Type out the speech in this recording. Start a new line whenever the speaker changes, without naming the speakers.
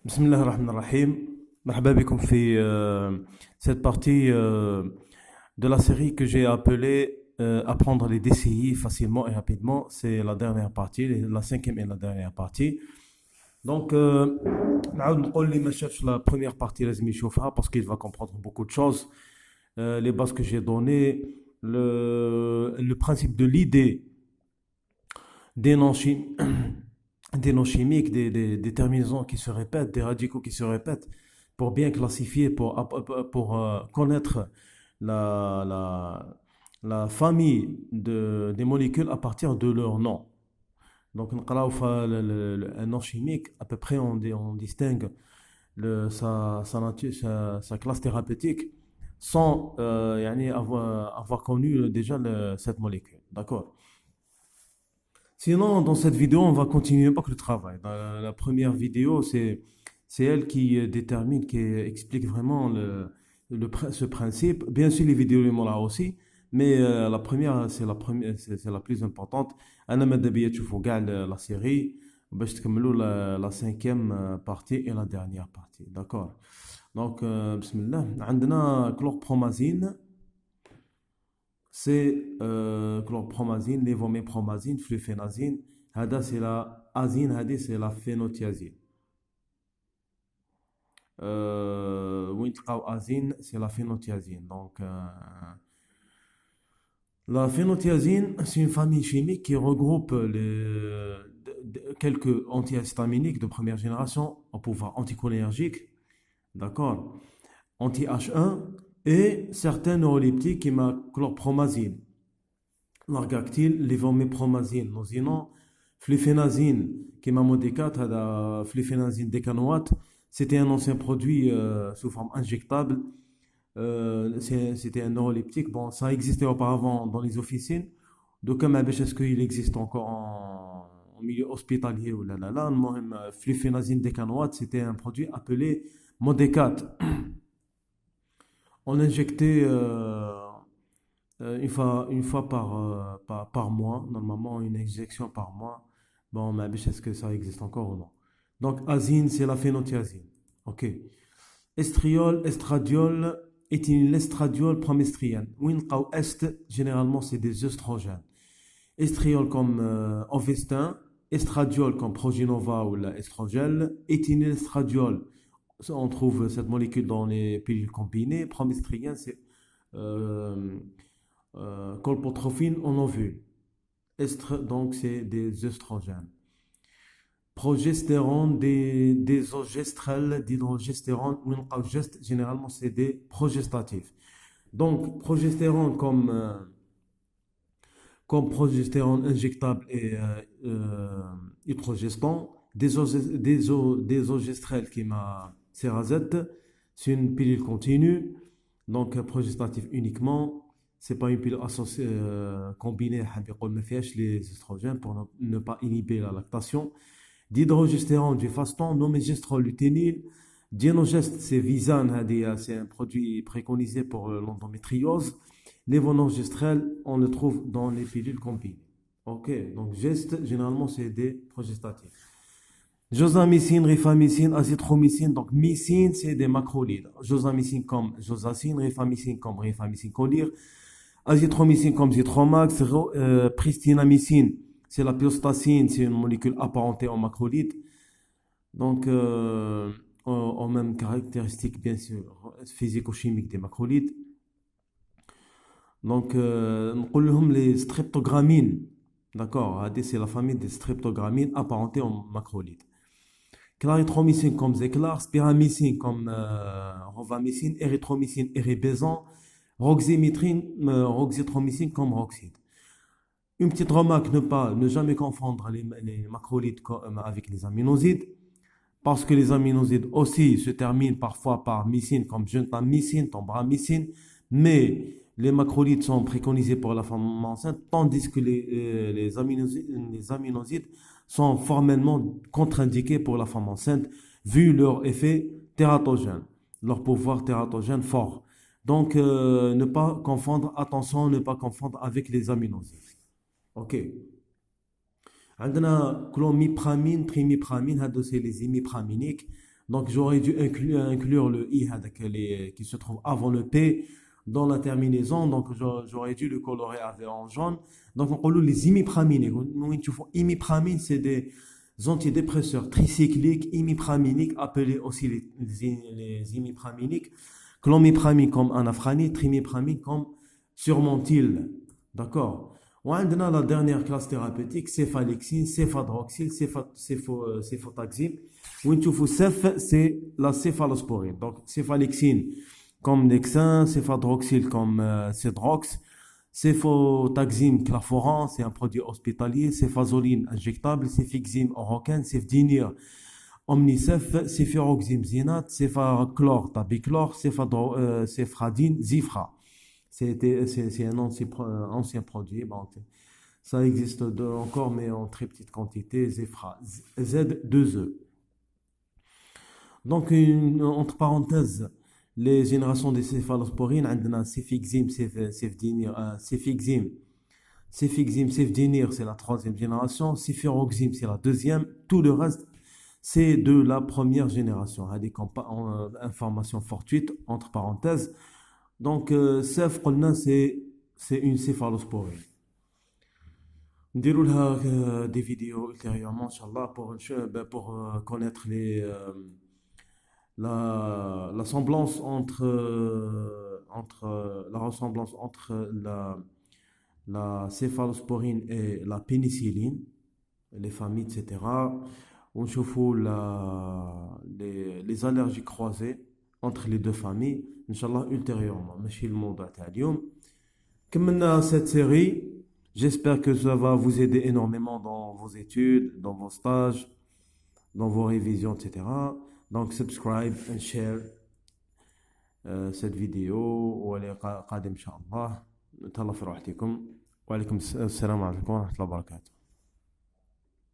بسم الله الرحمن الرحيم. مرحبا بكم في cette partie de la série que j'ai appelée Apprendre les DCI facilement et rapidement. C'est la dernière partie, la cinquième et la dernière partie. Donc, نعاود نقول اللي ما شافش la première partie لازم يشوفها parce qu'il va comprendre beaucoup de choses. Les bases que j'ai données, le principe de l'idée des noms, des noms chimiques, des déterminants qui se répètent, des radicaux qui se répètent, pour bien classifier, pour connaître la, la, la famille des molécules à partir de leur nom. Donc, un nom chimique, à peu près, on distingue sa classe thérapeutique sans يعني avoir connu déjà cette molécule. D'accord? Sinon, dans cette vidéo, on va continuer pas que le travail. Dans la première vidéo, c'est elle qui détermine, qui explique vraiment ce principe. Bien sûr, les vidéos les là aussi, mais la première, c'est la plus importante. أنا ماذا بيا تشوفوا كاع la série باش تكملوا la cinquième partie et la dernière partie. D'accord. Donc, بسم الله. عندنا chlorpromazine. C'est chlorpromazine, lévoméphromazine, flufénazine. Hada c'est la azine, hadi c'est la phénothiazine. Wintlqaw azine, c'est la phénothiazine. Donc, la phénothiazine, c'est une famille chimique qui regroupe quelques antihistaminiques de première génération au pouvoir anticholinergique, d'accord, anti-H1 et certains neuroleptiques qui m'a chlorpromazine, l'argactyle, lévoméphromazine, nosinant, flufénazine, qui m'a modécate, la flufénazine décanoate, c'était un ancien produit sous forme injectable. C'était un neuroleptique. Bon, ça existait auparavant dans les officines. Donc, comme est-ce qu'il existe encore en milieu hospitalier ou là là là, flufénazine décanoate, c'était un produit appelé Modécate. On l'injectait une fois par mois, normalement une injection par mois. Bon, mais est-ce que ça existe encore ou non? Donc, azine, c'est la phénothiazine. Ok. Estriol, estradiol, éthénylestradiol, promestrienne. Winqaw est, généralement, c'est des œstrogènes. Estriol comme Ovestin, estradiol comme Progenova ou l'estrogel, éthénylestradiol, on trouve cette molécule dans les pilules combinées. Promestrienne, c'est euh, colpotrophine en ovule. Donc, c'est des œstrogènes. Progestérone, des ogestrels, d'hydrogestérone, généralement c'est des progestatifs. Donc, progestérone comme progestérone injectable et hydrogestant, des ogestrels qui m'a cérazette, c'est une pilule continue, donc progestatif uniquement. C'est pas une pilule associée, combinée les estrogènes pour ne pas inhiber la lactation. D'hydrogestérone du faston, nomégestrol luténil, Dienogest, c'est Visan, c'est un produit préconisé pour l'endométriose. Lévonorgestrel, on le trouve dans les pilules combinées. Ok, donc geste, généralement, c'est des progestatifs. Josamycine, rifamycine, azithromycine, donc mycine, c'est des macrolides. Josamycine comme josacine, rifamycine comme rifamycine collyre, azithromycine comme zitromax, pristinamycine, c'est la piostacine, c'est une molécule apparentée en macrolide. Donc, aux mêmes caractéristiques, bien sûr, physico-chimiques des macrolides. Donc, on les streptogramines. D'accord, c'est la famille des streptogramines apparentées en macrolides. Clarithromycine comme Zeclar, spiramycine comme rovamycine, érythromycine, éribésan, roxythromycine comme roxide. Une petite remarque, ne jamais confondre les macrolides avec les aminosides, parce que les aminosides aussi se terminent parfois par mycine, comme gentamycine, tombramycine, mais les macrolides sont préconisés pour la femme enceinte, tandis que les aminosides sont formellement contre-indiqués pour la femme enceinte, vu leur effet tératogène, leur pouvoir tératogène fort. Donc, ne pas confondre, attention, ne pas confondre avec les aminosides. Ok. عندنا clomipramine, trimipramine, هادو سي لي زيميبرامينيك. Donc j'aurais dû inclure le I qui se trouve avant le P dans la terminaison. Donc j'aurais dû le colorer avec en jaune. Donc on parle les imipramines. Nous trouvons imipramine, c'est des antidépresseurs tricycliques imipraminiques appelés aussi les imipraminiques. Clomipramine comme anafranil, trimipramine comme surmontil. D'accord. On a la dernière classe thérapeutique, céphalexine, céphadroxyl, céphotaxime. Cef, c'est la céphalosporine. Donc, céphalexine comme Nexin, céphadroxyl comme Cedrox, céphotaxime claforan, c'est un produit hospitalier, céphazoline injectable, céphixime oroquine, céphdinir omnicef, céphiroxime zinate, céphachlore tabichlore, céphradine zifra. C'est un ancien produit. Bon, ça existe encore, mais en très petite quantité. Zefra, Z2E. Donc, entre parenthèses, les générations de céphalosporines, on a céphixime, céphdinir, c'est la troisième génération. Céphiroxime, c'est la deuxième. Tout le reste, c'est de la première génération. Il y a des informations fortuites, entre parenthèses. Donc, CEF, c'est une céphalosporine. نديروا des vidéos ultérieurement, Inch'Allah, pour connaître la semblance la ressemblance entre la céphalosporine et la pénicilline, les familles, etc. On chauffe les allergies croisées entre les deux familles, Inch'Allah, ultérieurement. ماشي الموضوع تاع اليوم. كملنا cette série. J'espère que ça va vous aider énormément dans vos études, dans vos stages, dans vos révisions, etc. Donc, subscribe and share cette vidéo. واللقاء قادم إن شاء الله. نتهلا في روحتكم. وعليكم السلام عليكم ورحمة الله وبركاته.